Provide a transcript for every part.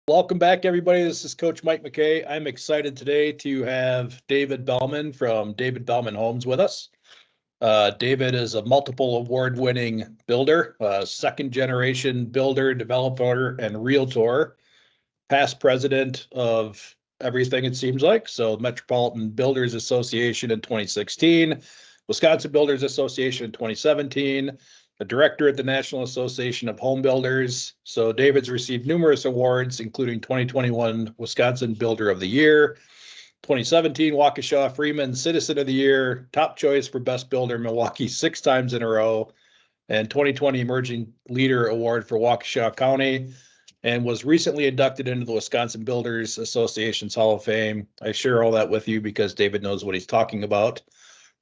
Welcome back, everybody. This is Coach Mike McKay. I'm excited today to have David Belman from David Belman Homes with us. David is a multiple award-winning builder, second generation builder, developer, and realtor, past president of everything it seems like. So Metropolitan Builders Association in 2016, Wisconsin Builders Association in 2017, the director at the National Association of Home Builders. So David's received numerous awards, including 2021 Wisconsin Builder of the Year, 2017 Waukesha Freeman Citizen of the Year, top choice for Best Builder Milwaukee 6 times in a row, and 2020 Emerging Leader Award for Waukesha County, and was recently inducted into the Wisconsin Builders Association's Hall of Fame. I share all that with you because David knows what he's talking about.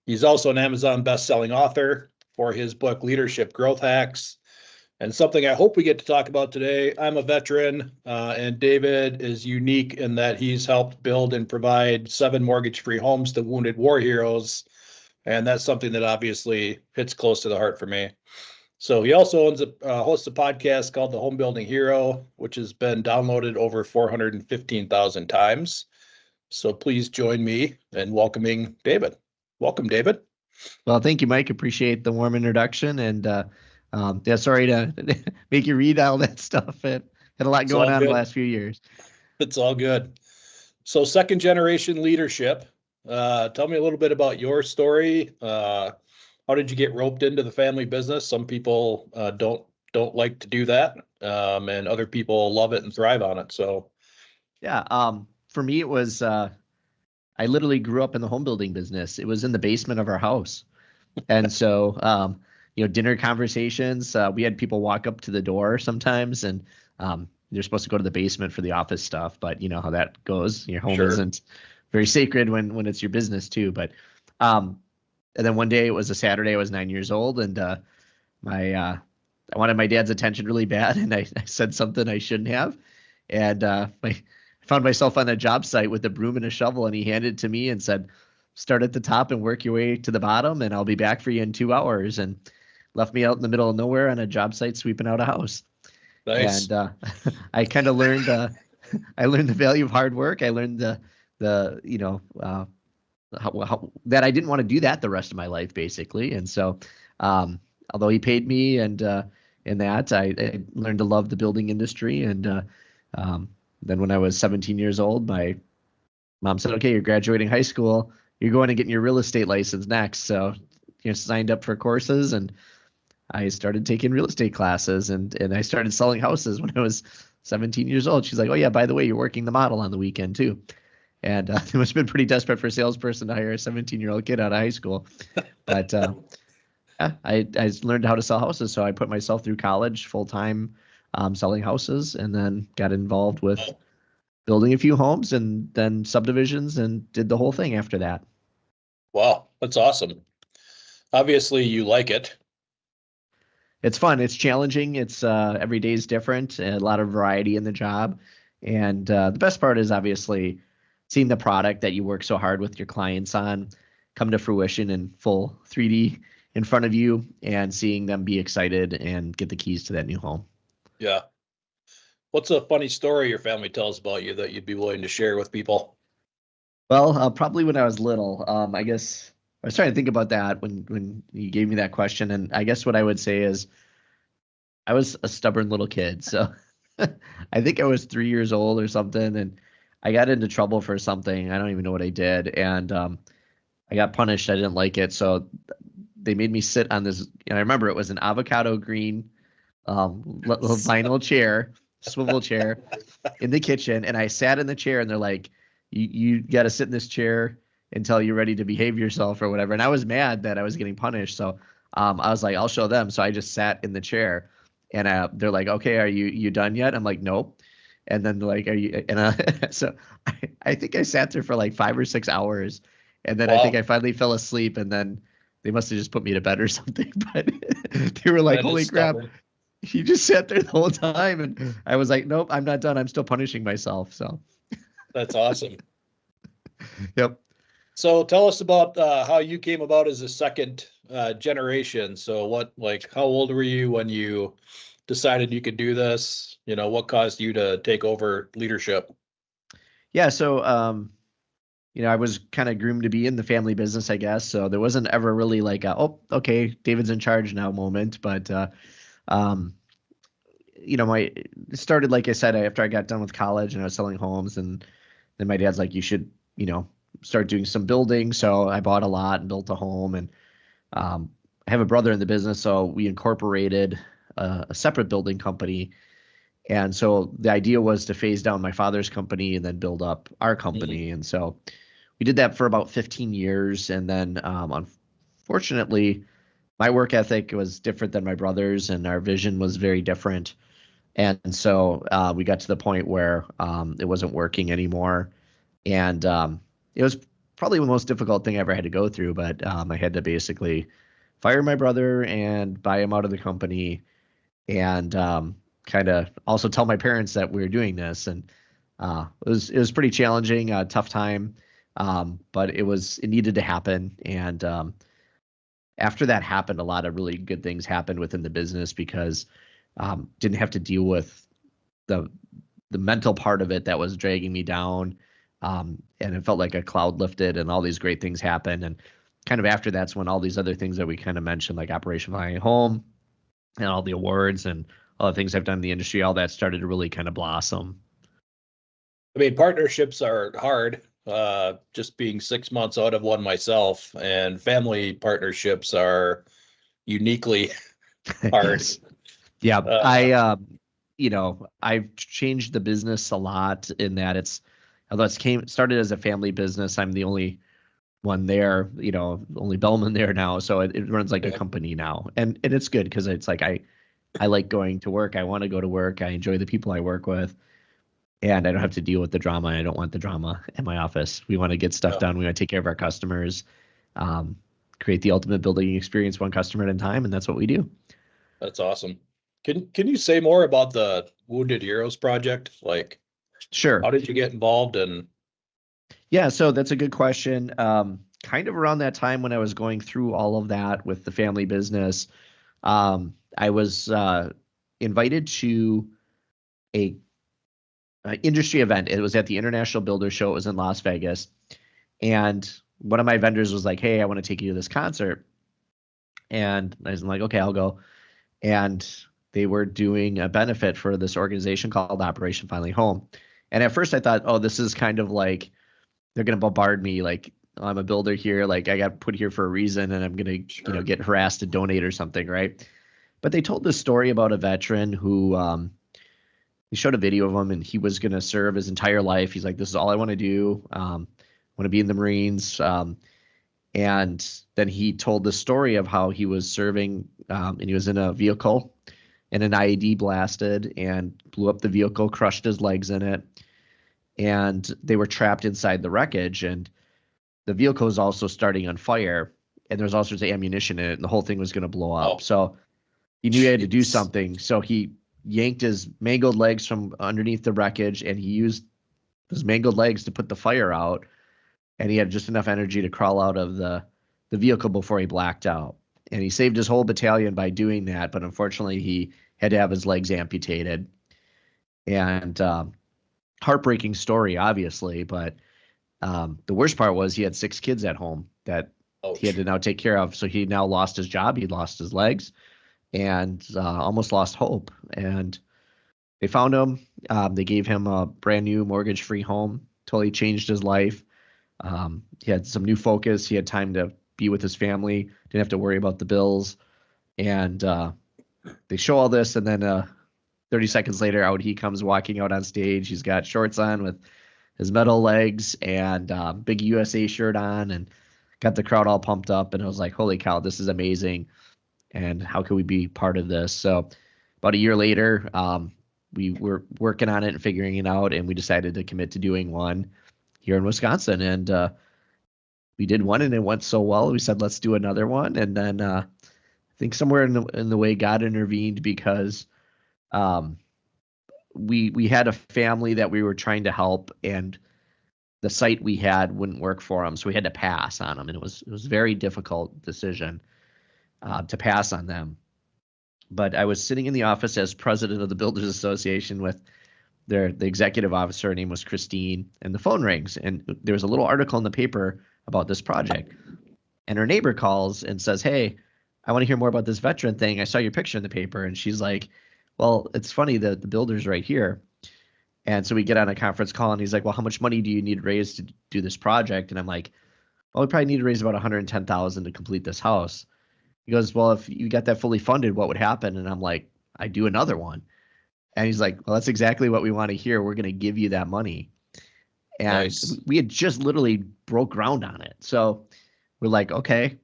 He's also an Amazon best-selling author for his book Leadership Growth Hacks. And something I hope we get to talk about today. I'm a veteran, and David is unique in that he's helped build and provide 7 mortgage-free homes to wounded war heroes. And that's something that obviously hits close to the heart for me. So he also hosts a podcast called The Home Building Hero, which has been downloaded over 415,000 times. So please join me in welcoming David. Welcome, David. Well, thank you, Mike. Appreciate the warm introduction. And yeah, sorry to make you read all that stuff. It had a lot going on in the last few years. It's all good. So second generation leadership. Tell me a little bit about your story. How did you get roped into the family business? Some people don't like to do that, and other people love it and thrive on it. So, yeah, for me, it was I literally grew up in the home building business. It was in the basement of our house, and so dinner conversations. We had people walk up to the door sometimes, and you're supposed to go to the basement for the office stuff. But you know how that goes. Your home isn't very sacred when it's your business too. But and then one day it was a Saturday. I was 9 years old, and I wanted my dad's attention really bad, and I said something I shouldn't have, and I found myself on a job site with a broom and a shovel, and he handed it to me and said, "Start at the top and work your way to the bottom, and I'll be back for you in 2 hours." And left me out in the middle of nowhere on a job site sweeping out a house. Nice. And I kind of learned I learned the value of hard work. I learned that I didn't want to do that the rest of my life, basically. And so, although he paid me and in that, I learned to love the building industry. And then when I was 17 years old, my mom said, "Okay, you're graduating high school. You're going to get your real estate license next." So, signed up for courses, and I started taking real estate classes, and I started selling houses when I was 17 years old. She's like, "Oh yeah, by the way, you're working the model on the weekend too." And it must have been pretty desperate for a salesperson to hire a 17-year-old kid out of high school. But yeah, I learned how to sell houses. So I put myself through college full time selling houses, and then got involved with building a few homes and then subdivisions, and did the whole thing after that. Wow, that's awesome. Obviously, you like it. It's fun. It's challenging. It's every day is different. A lot of variety in the job. And the best part is obviously seeing the product that you work so hard with your clients on come to fruition in full 3D in front of you, and seeing them be excited and get the keys to that new home. Yeah. What's a funny story your family tells about you that you'd be willing to share with people? Well, probably when I was little. I guess I was trying to think about that when you gave me that question, and I guess what I would say is I was a stubborn little kid. So I think I was 3 years old or something, and I got into trouble for something. I don't even know what I did, and I got punished. I didn't like it, so they made me sit on this. And I remember it was an avocado green little vinyl chair, swivel chair, in the kitchen, and I sat in the chair, and they're like, "You got to sit in this chair until you're ready to behave yourself or whatever." And I was mad that I was getting punished, so I was like, "I'll show them." So I just sat in the chair, and they're like, "Okay, are you done yet?" I'm like, "Nope." And then they're like, "Are you?" And so I think I sat there for like 5 or 6 hours, and then I think Wow, I finally fell asleep, and then they must have just put me to bed or something. But they were like, that is "Holy crap, stubborn. you just sat there the whole time." And I was like, "Nope, I'm not done. I'm still punishing myself." So, That's awesome. yep. So tell us about how you came about as a second generation. So how old were you when you decided you could do this? What caused you to take over leadership? Yeah, so I was kind of groomed to be in the family business, I guess. So there wasn't ever really like a, oh, okay, David's in charge now moment. But um, it started, like I said, after I got done with college and I was selling homes, and then my dad's like, you should, start doing some building. So I bought a lot and built a home, and I have a brother in the business, so we incorporated a separate building company. And so the idea was to phase down my father's company and then build up our Mhm. company. And so we did that for about 15 years. And then, unfortunately, my work ethic was different than my brother's, and our vision was very different. And so we got to the point where it wasn't working anymore. And it was probably the most difficult thing I ever had to go through. But I had to basically fire my brother and buy him out of the company, and kind of also tell my parents that we were doing this. And it was pretty challenging, tough time, but it needed to happen. And after that happened, a lot of really good things happened within the business because didn't have to deal with the the mental part of it that was dragging me down. And it felt like a cloud lifted and all these great things happened. And kind of after that's when all these other things that we kind of mentioned, like Operation Flying Home and all the awards and all the things I've done in the industry, all that started to really kind of blossom. I mean, partnerships are hard. Just being 6 months out of one myself, and family partnerships are uniquely hard. Yes. Yeah. Uh, I've changed the business a lot in that although started as a family business, I'm the only one there, only Belman there now. So it runs like a yeah, company now. And it's good because it's like I like going to work. I want to go to work. I enjoy the people I work with. And I don't have to deal with the drama. I don't want the drama in my office. We want to get stuff yeah, done. We want to take care of our customers, um, create the ultimate building experience one customer at a time. And that's what we do. that's awesome. Can you say more about the Wounded Heroes project? Like, how Sure. did you get involved? And Yeah, so that's a good question. Kind of around that time when I was going through all of that with the family business, I was invited to a, industry event. It was at the International Builder Show. It was in Las Vegas, and one of my vendors was like, "Hey, I want to take you to this concert," and I was like, "Okay, I'll go." And they were doing a benefit for this organization called Operation Finally Home. And at first, I thought, "Oh, this is kind of like." They're gonna bombard me like I'm a builder here, like I got put here for a reason, and I'm gonna sure. get harassed to donate or something, right? But they told this story about a veteran who they showed a video of him, and he was gonna serve his entire life. He's like, this is all I want to do. Want to be in the Marines. And then he told the story of how he was serving, and he was in a vehicle, and an IED blasted and blew up the vehicle, crushed his legs in it, and they were trapped inside the wreckage. And the vehicle was also starting on fire, and there was all sorts of ammunition in it, and the whole thing was going to blow up. Oh, So he knew he had to do jeez. something. So he yanked his mangled legs from underneath the wreckage, and he used his mangled legs to put the fire out. And he had just enough energy to crawl out of the vehicle before he blacked out. And he saved his whole battalion by doing that, but unfortunately, he had to have his legs amputated. And heartbreaking story, obviously, but the worst part was he had 6 kids at home that he had Ouch. to now take care of. So he now lost his job, he lost his legs, and almost lost hope. And they found him. They gave him a brand new mortgage-free home. Totally changed his life. He had some new focus. He had time to be with his family. Didn't have to worry about the bills. And they show all this, and then 30 seconds later, out he comes walking out on stage. He's got shorts on with his metal legs and big USA shirt on, and got the crowd all pumped up. And I was like, holy cow, this is amazing. And how can we be part of this? So about a year later, we were working on it and figuring it out, and we decided to commit to doing one here in Wisconsin. And we did one, and it went so well. We said, let's do another one. And then I think somewhere in the way, God intervened because um, we had a family that we were trying to help, and the site we had wouldn't work for them, so we had to pass on them, and it was a very difficult decision to pass on them. But I was sitting in the office as president of the Builders Association with the executive officer. Her name was Christine, and the phone rings, and there was a little article in the paper about this project. And her neighbor calls and says, "Hey, I want to hear more about this veteran thing. I saw your picture in the paper." And she's like, "Well, it's funny that the builder's right here." And so we get on a conference call, and he's like, "Well, how much money do you need raised to do this project?" And I'm like, "Well, we probably need to raise about 110,000 to complete this house." He goes, "Well, if you got that fully funded, what would happen?" And I'm like, "I do another one." And he's like, "Well, that's exactly what we want to hear. We're going to give you that money." And Nice. we had just literally broke ground on it. So we're like, okay.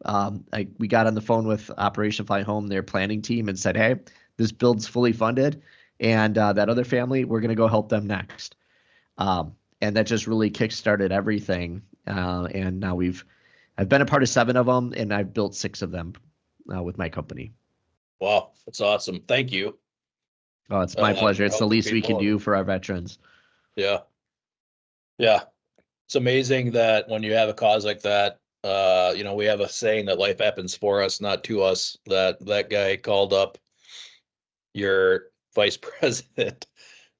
We got on the phone with Operation Fly Home, their planning team, and said, "Hey, this build's fully funded, and that other family, we're going to go help them next." And that just really kickstarted everything. And now I've been a part of 7 of them, and I've built 6 of them with my company. Wow, that's awesome. Thank you Oh, it's my pleasure. for It's the helping least we can people. do for our veterans. Yeah, yeah. It's amazing that when you have a cause like that, we have a saying that life happens for us, not to us. That guy called up your vice president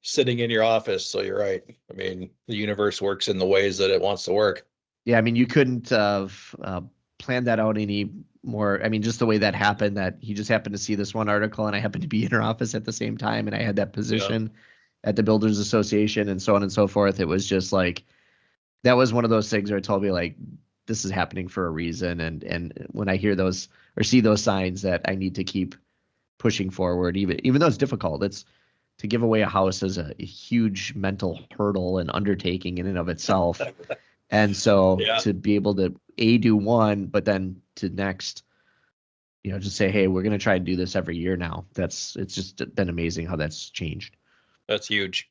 sitting in your office. So you're right. I mean, the universe works in the ways that it wants to work. Yeah, I mean, you couldn't have planned that out any more. I mean, just the way that happened, that he just happened to see this one article, and I happened to be in her office at the same time, and I had that Yeah. position at the Builders Association, and so on and so forth. It was just like that was one of those things where it told me like this is happening for a reason, and when I hear those or see those signs, that I need to keep pushing forward, even though it's difficult. It's to give away a house is a huge mental hurdle and undertaking in and of itself. And so Yeah. to be able to do one, but then to next, just say, "Hey, we're going to try and do this every year now." It's just been amazing how that's changed. That's huge.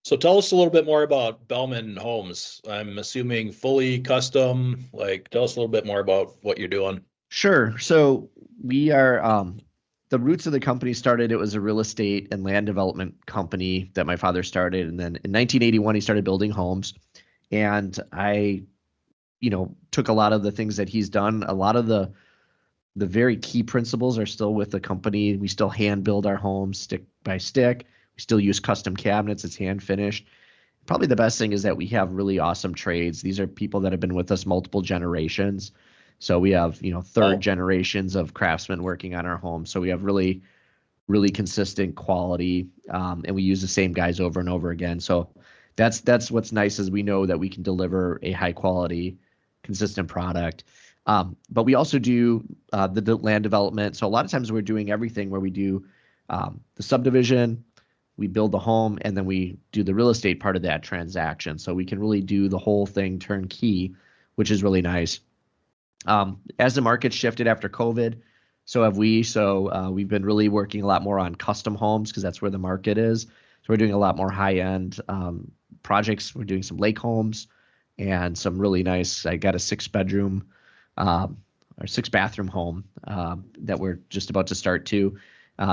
So tell us a little bit more about Belman Homes. I'm assuming fully custom. Like, tell us a little bit more about what you're doing. Sure. So we are, the roots of the company started, it was a real estate and land development company that my father started. And then in 1981, he started building homes. And I, took a lot of the things that he's done. A lot of the very key principles are still with the company. We still hand build our homes stick by stick. We still use custom cabinets. It's hand finished. Probably the best thing is that we have really awesome trades. These are people that have been with us multiple generations. So we have, third Oh, generations of craftsmen working on our homes. So we have really, really consistent quality, and we use the same guys over and over again. So that's what's nice is we know that we can deliver a high quality, consistent product. But we also do the land development. So a lot of times we're doing everything where we do the subdivision, we build the home, and then we do the real estate part of that transaction. So we can really do the whole thing turnkey, which is really nice. As the market shifted after COVID, so have we. So we've been really working a lot more on custom homes because that's where the market is. So we're doing a lot more high-end projects. We're doing some lake homes and some really nice. I got a 6-bedroom or 6-bathroom home that we're just about to start too.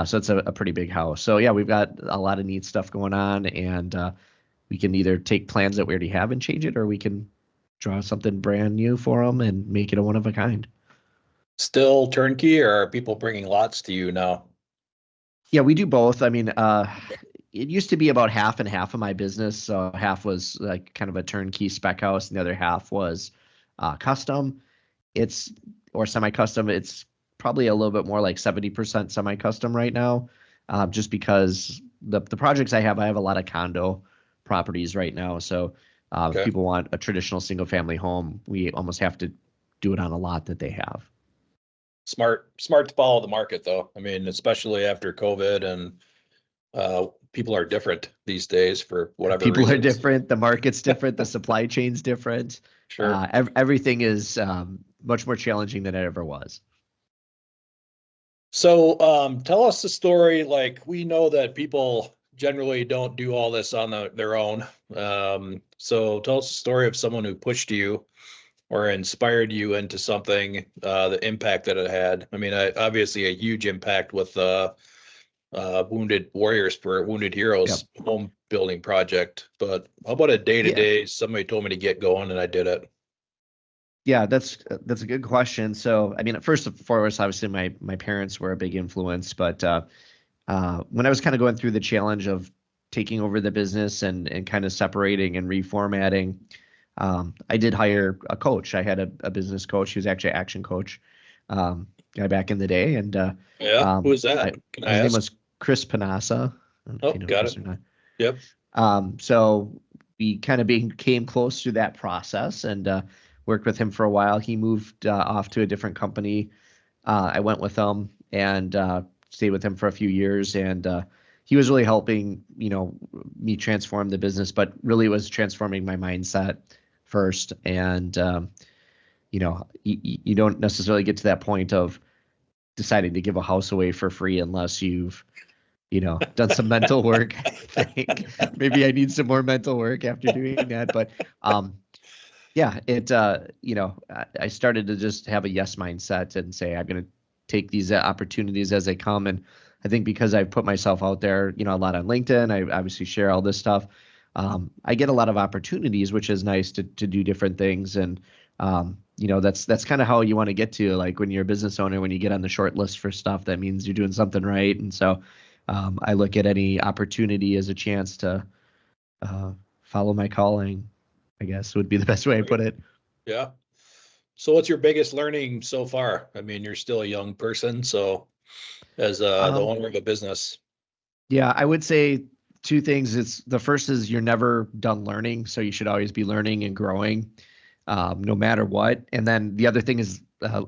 So it's a pretty big house. So yeah, we've got a lot of neat stuff going on, and we can either take plans that we already have and change it, or we can draw something brand new for them and make it a one of a kind. still turnkey, or are people bringing lots to you now? Yeah, we do both. I mean, it used to be about half and half of my business. So half was like kind of a turnkey spec house, and the other half was custom. It's or semi-custom. It's probably a little bit more like 70% semi-custom right now, just because the projects I have a lot of condo properties right now. So if Okay. people want a traditional single-family home, we almost have to do it on a lot that they have. Smart to follow the market though. I mean, especially after COVID and people are different these days for whatever People are reasons. different. The market's different. The supply chain's different. Sure. Everything is much more challenging than it ever was. So tell us the story. Like, we know that people generally don't do all this on their own. So tell us the story of someone who pushed you or inspired you into something, the impact that it had. I mean, obviously a huge impact with Wounded Warriors for Wounded Yep. Heroes home building project. But how about a day to Yeah. day? Somebody told me to get going and I did it. Yeah, that's a good question. So, I mean, first and foremost, obviously my parents were a big influence, but when I was kind of going through the challenge of taking over the business and kind of separating and reformatting, I did hire a coach. I had a business coach. He was actually an action coach, guy back in the day, and Yeah. Who is I that? Can I his name ask? was Chris Panassa. I don't know if Oh, you know got Chris it. or not. Yep. So we kind of became close through that process and worked with him for a while. He moved off to a different company. I went with him and stayed with him for a few years, and he was really helping, me transform the business, but really was transforming my mindset first. And you don't necessarily get to that point of deciding to give a house away for free unless you've done some mental work. I think maybe I need some more mental work after doing that. But yeah, I started to just have a yes mindset and say, I'm going to take these opportunities as they come. And I think because I've put myself out there, a lot on LinkedIn, I obviously share all this stuff. I get a lot of opportunities, which is nice to do different things. And, that's kind of how you want to get to, like when you're a business owner, when you get on the short list for stuff, that means you're doing something right. And so, I look at any opportunity as a chance to uh, follow my calling, I guess would be the best way to Right. put it. Yeah. So what's your biggest learning so far? I mean, you're still a young person, so as the Um, owner of a business. yeah, I would say two things. It's the first is you're never done learning, so you should always be learning and growing, no matter what. And then the other thing is,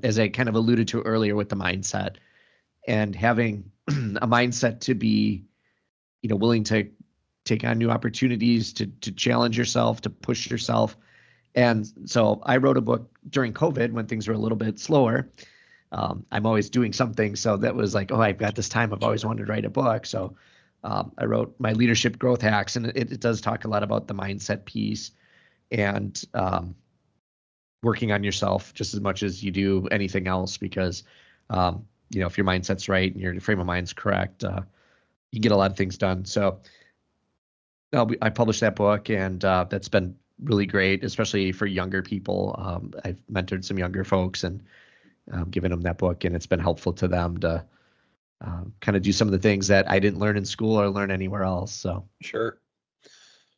as I kind of alluded to earlier, with the mindset and having a mindset to be, willing to take on new opportunities, to challenge yourself, to push yourself. And so I wrote a book during COVID when things were a little bit slower. I'm always doing something. So that was like, oh, I've got this time. I've always Sure. wanted to write a book. So I wrote my leadership growth hacks, and it does talk a lot about the mindset piece and working on yourself just as much as you do anything else. Because if your mindset's right and your frame of mind's correct, you get a lot of things done. So I published that book, and that's been really great, especially for younger people. I've mentored some younger folks and given them that book, and it's been helpful to them to kind of do some of the things that I didn't learn in school or learn anywhere else. So, Sure.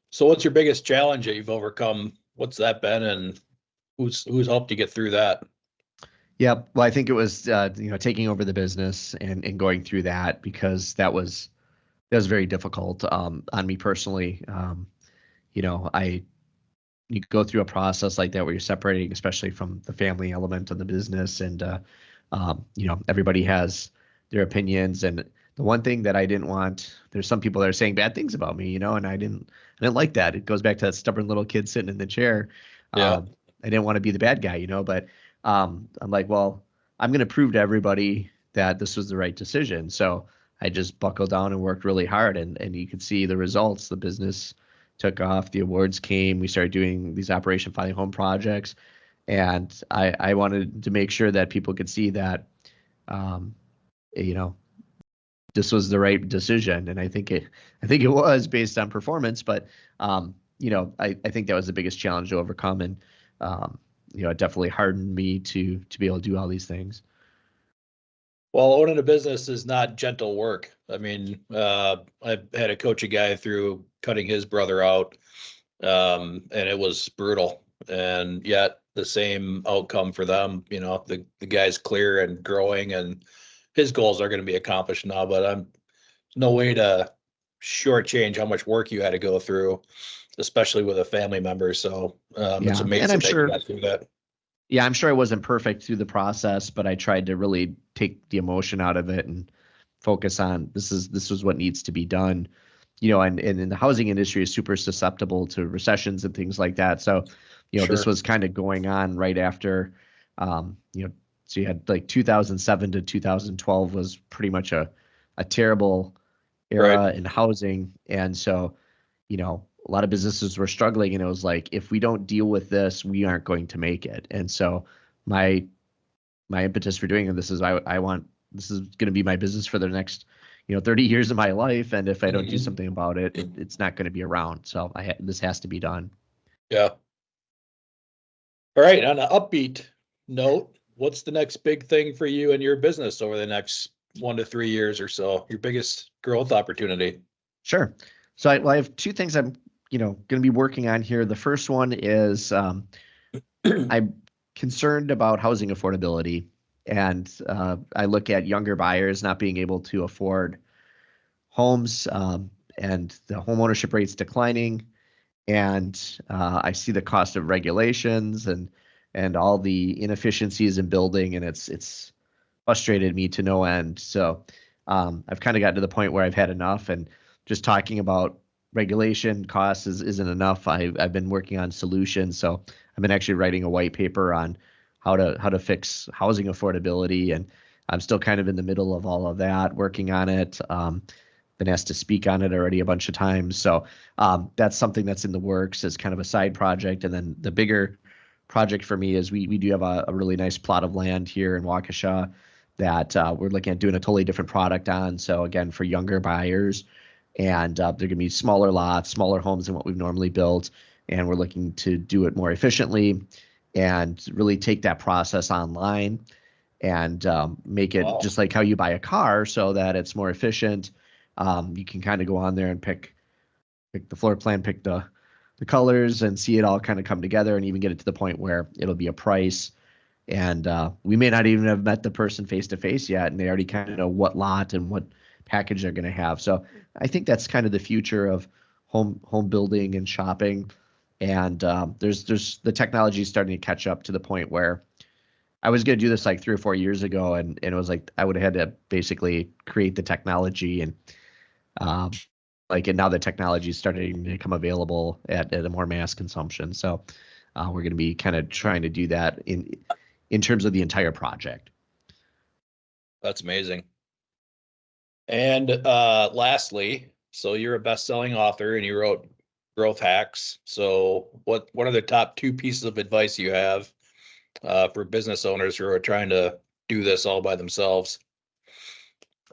So what's your biggest challenge that you've overcome? What's that been, and who's helped you get through that? yeah, well, I think it was taking over the business and going through that, because that was very difficult on me personally. I you go through a process like that where you're separating, especially from the family element of the business, and everybody has their opinions. And the one thing that I didn't want, there's some people that are saying bad things about me, and I didn't like that. It goes back to that stubborn little kid sitting in the chair. Yeah. I didn't want to be the bad guy, but I'm like, well, I'm going to prove to everybody that this was the right decision. So I just buckled down and worked really hard, and you could see the results. The business took off, the awards came, we started doing these Operation Filing Home projects, and I wanted to make sure that people could see that, um, you know, this was the right decision. And I think it was based on performance, but I think that was the biggest challenge to overcome. And it definitely hardened me to be able to do all these things. Well, owning a business is not gentle work. I mean, I've had to coach a guy through cutting his brother out, and it was brutal. And yet the same outcome for them, the guy's clear and growing, and his goals are going to be accomplished now. But I'm no way to shortchange how much work you had to go through, especially with a family member. So it's Yeah, and amazing that you got through that. I'm sure I wasn't perfect through the process, but I tried to really take the emotion out of it and focus on this is what needs to be done. And in the housing industry is super susceptible to recessions and things like that. So, this Sure. was kind of going on right after, um, you know, so you had like 2007 to 2012 was pretty much a terrible Right. era in housing. And so, a lot of businesses were struggling, and it was like, if we don't deal with this, we aren't going to make it. And so my my impetus for doing this is I want this is going to be my business for the next 30 years of my life, and if I don't do Mhm. something about it, it's not going to be around. So this has to be done. Yeah. All right, on an upbeat note, what's the next big thing for you and your business over the next 1 to 3 years or so? Your biggest growth opportunity? Sure. So I have two things I'm, going to be working on here. The first one is I'm concerned about housing affordability, and I look at younger buyers not being able to afford homes, and the home ownership rates declining, and I see the cost of regulations and all the inefficiencies in building, and it's frustrated me to no end. So I've kind of gotten to the point where I've had enough, and just talking about regulation costs isn't enough. I've been working on solutions. So I've been actually writing a white paper on how to fix housing affordability, and I'm still kind of in the middle of all of that, working on it. Been asked to speak on it already a bunch of times. So that's something that's in the works as kind of a side project. And then the bigger project for me is we do have a really nice plot of land here in Waukesha that we're looking at doing a totally different product on. So again, for younger buyers, and they're going to be smaller lots, smaller homes than what we've normally built, and we're looking to do it more efficiently and really take that process online and make it Wow. just like how you buy a car, so that it's more efficient. You can kind of go on there and pick the floor plan, pick the colors, and see it all kind of come together, and even get it to the point where it'll be a price. And we may not even have met the person face to face yet, and they already kind of know what lot and what package they're going to have. So I think that's kind of the future of home building and shopping. And there's the technology is starting to catch up to the point where I was going to do this like 3 or 4 years ago, and it was like I would have had to basically create the technology, and um, and now the technology is starting to become available at a more mass consumption. So we're going to be kind of trying to do that in terms of the entire project. That's amazing. And lastly, so you're a best-selling author and you wrote Growth Hacks. So what are the top two pieces of advice you have for business owners who are trying to do this all by themselves?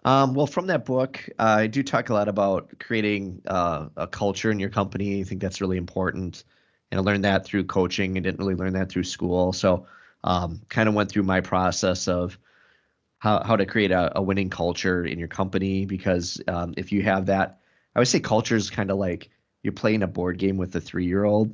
Well, from that book, I do talk a lot about creating a culture in your company. I think that's really important. And I learned that through coaching. I didn't really learn that through school. So kind of went through my process of how to create a winning culture in your company. Because if you have that, I would say culture is kind of like you're playing a board game with a 3-year-old.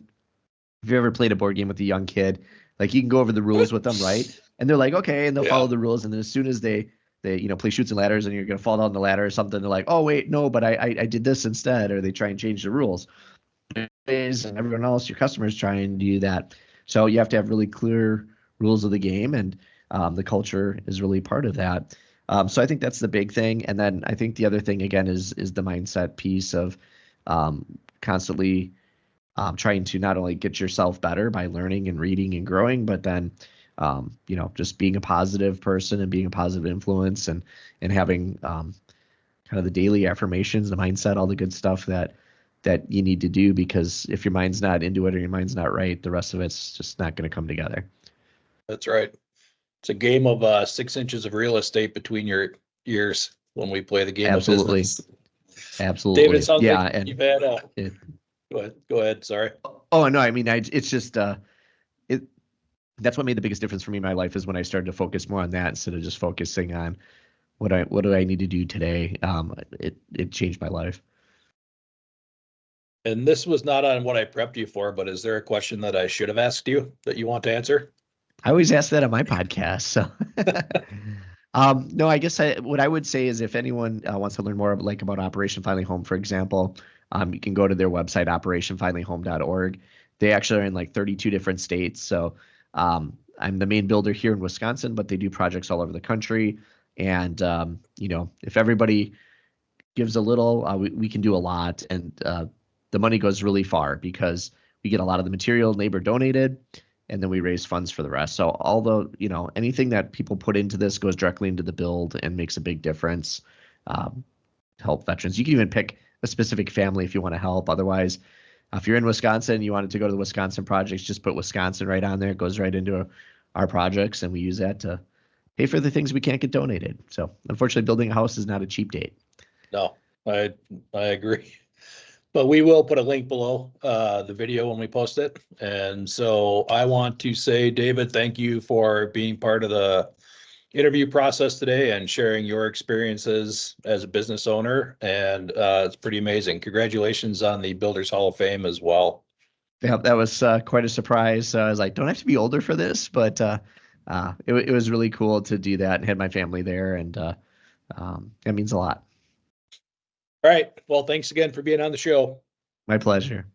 If you ever played a board game with a young kid, like you can go over the rules with them, right? And they're like, okay, and they'll follow Yeah. the rules. And then as soon as they play shoots and ladders, and you're gonna fall down the ladder or something, they're like, oh wait, no, but I did this instead, or they try and change the rules. And everyone else, your customers, try and do that. So you have to have really clear rules of the game, and the culture is really part of that. So I think that's the big thing. And then I think the other thing again is the mindset piece of constantly trying to not only get yourself better by learning and reading and growing, but then just being a positive person and being a positive influence, and having kind of the daily affirmations, the mindset, all the good stuff that you need to do. Because if your mind's not into it or your mind's not right, the rest of it's just not going to come together. That's right. It's a game of 6 inches of real estate between your ears when we play the game of Absolutely, business. David, it absolutely, sounds yeah. like And you've had it, go ahead. Go ahead. Sorry. oh no, I mean, it's just it. That's what made the biggest difference for me in my life, is when I started to focus more on that instead of just focusing on what do I need to do today. It changed my life. And this was not on what I prepped you for, but is there a question that I should have asked you that you want to answer? I always ask that on my podcast. So, no, I guess what I would say is if anyone wants to learn more like about Operation Finally Home, for example, you can go to their website, operationfinallyhome.org. They actually are in like 32 different states. So I'm the main builder here in Wisconsin, but they do projects all over the country. And, if everybody gives a little, we can do a lot. And the money goes really far because we get a lot of the material neighbor donated, and then we raise funds for the rest. So all the, anything that people put into this goes directly into the build and makes a big difference. To help veterans. You can even pick a specific family if you want to help. Otherwise, if you're in Wisconsin, you wanted to go to the Wisconsin projects, just put Wisconsin right on there. It goes right into our projects, and we use that to pay for the things we can't get donated. So unfortunately, building a house is not a cheap date. No, I agree. But we will put a link below the video when we post it. And so I want to say, David, thank you for being part of the interview process today and sharing your experiences as a business owner. And it's pretty amazing. Congratulations on the Builders Hall of Fame as well. Yeah, that was quite a surprise. I was like, don't I have to be older for this? But it was really cool to do that and had my family there, and that means a lot. All right. Well, thanks again for being on the show. My pleasure.